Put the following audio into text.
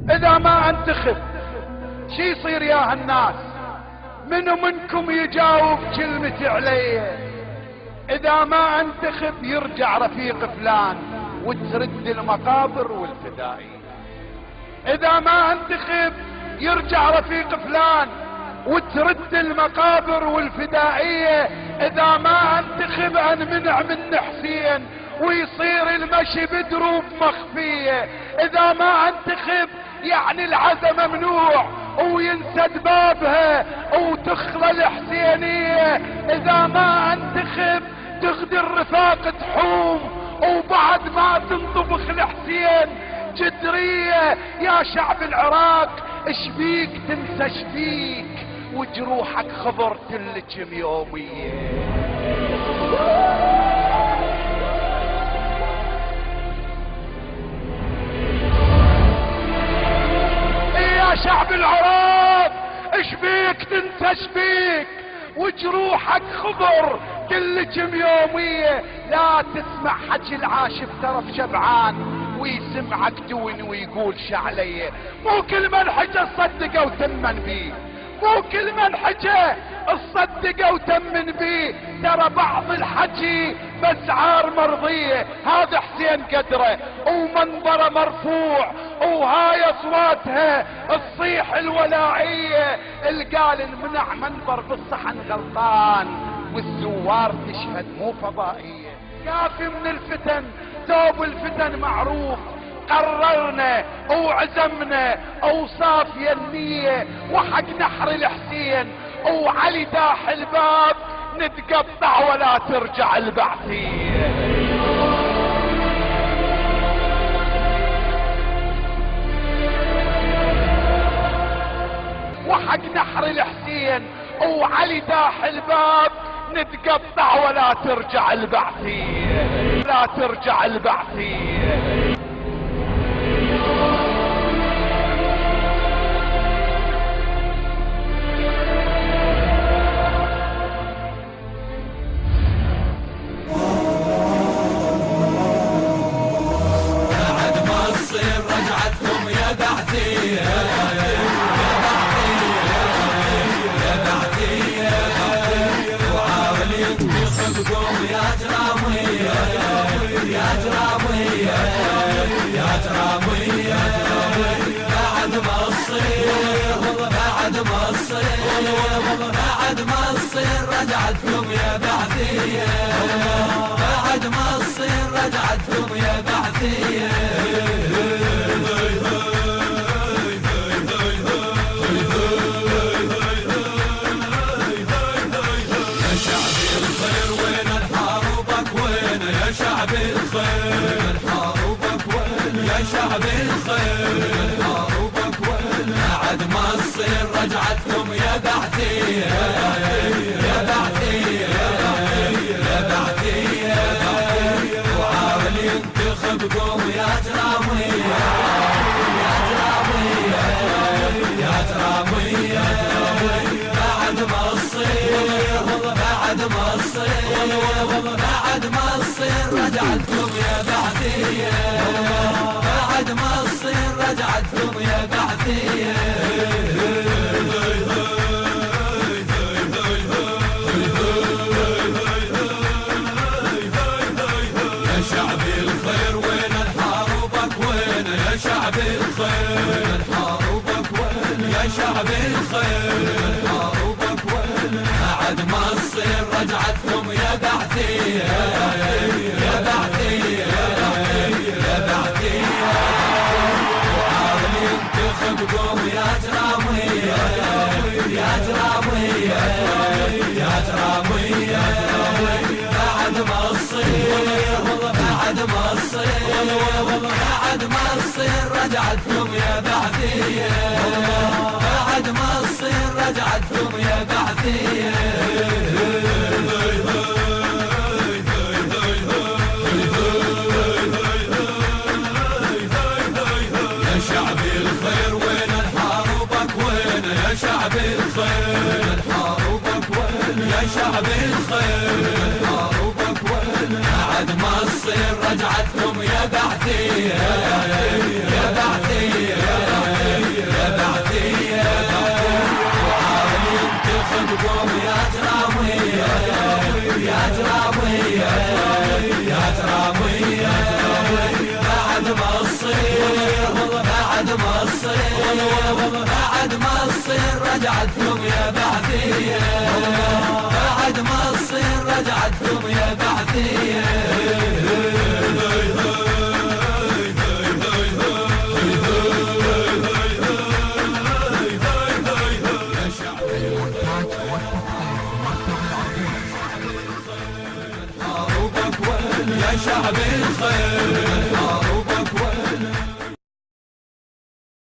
اذا ما انتخب شي يصير يا هالناس؟ منو منكم يجاوب كلمة علي؟ اذا ما انتخب يرجع رفيق فلان وترد المقابر والفدائية. اذا ما انتخب يرجع رفيق فلان وترد المقابر والفدائية. اذا ما انتخب انمنع من حسين ويصير المشي بدروب مخفية. اذا ما انتخب يعني العزا ممنوع وينسد بابها وتخلى الحسينية. اذا ما انتخب تغدر رفاق تحوم وبعد ما تنطبخ الحسين جدرية. يا شعب العراق اشبيك تنسى شبيك وجروحك خبر تلجم يومية. يا شعب العراق اشبيك تنسى شبيك وجروحك خبر تلجم يومية. لا تسمع حكي العاشق طرف شبعان ويسمعك دون ويقول شعلية. مو كل من حكى صدقه وتمن بيه، مو كل من حكى الصدقه وتمن بيه. ترى بعض الحكي باسعار مرضية. هذا حسين قدره ومنبره مرفوع وهاي اصواتها الصيح الولاعية. القال المنع منبر بالصحن غلطان والزوار تشهد مو فضائية. كافي من الفتن ثوب الفتن معروف. قررنا وعزمنا وصافية النية وحق نحر الحسين وعلي داح الباب نتقطع ولا ترجع البعثية. وحق نحر الحسين وعلي داح الباب نتقطع ولا ترجع البعثية. لا ترجع البعثية. بعد ما تصير رجعتكم يا بعثية. خذكم يا جرامية يا جرامية يا جرامية. بعد ما تصير بعد ما تصير بعد ما تصير رجعتكم يا بعثية. بعد ما تصير رجعتكم يا بعثية. شعب الخير حاربك وين يا شعب الخير حاربك وين. بعد ما تصير رجعتكم يا بعثية يا بعثية يا بعثية. وعاول ينتخبكم يا جرامية يا جرامية يا جرامية. بعد ما تصير بعد ما تصير بعد ما تصير رجعتكم يا بعثية. بعد ما تصير رجعتكم يا بعثية. يا شعب الخير وين الحاربك وين يا شعب الخير حاربك وين يا شعب الخير حاربك وين. بعد ما تصير رجعتكم يا بعثية يا بعثية يا بعثية. وعاول ينتخبكم يا جرامية يا جرامية يا جرامية. بعد ما تصير بعد ما تصير بعد ما تصير رجعتكم يا بعثية. بعد ما تصير رجعتكم يا بعثية. يا شعب الخير وين الحاربك وين يا شعب الخير حاربك وين يا شعب الخير حاربك وين. بعد ما تصير رجعتكم يا بعثية يا بعثية بعثية بعد ما تصير بعد ما تصير بعد ما تصير رجعتكم يا بعثية بعد ما تصير رجعتكم يا بعثية يا شعب الخير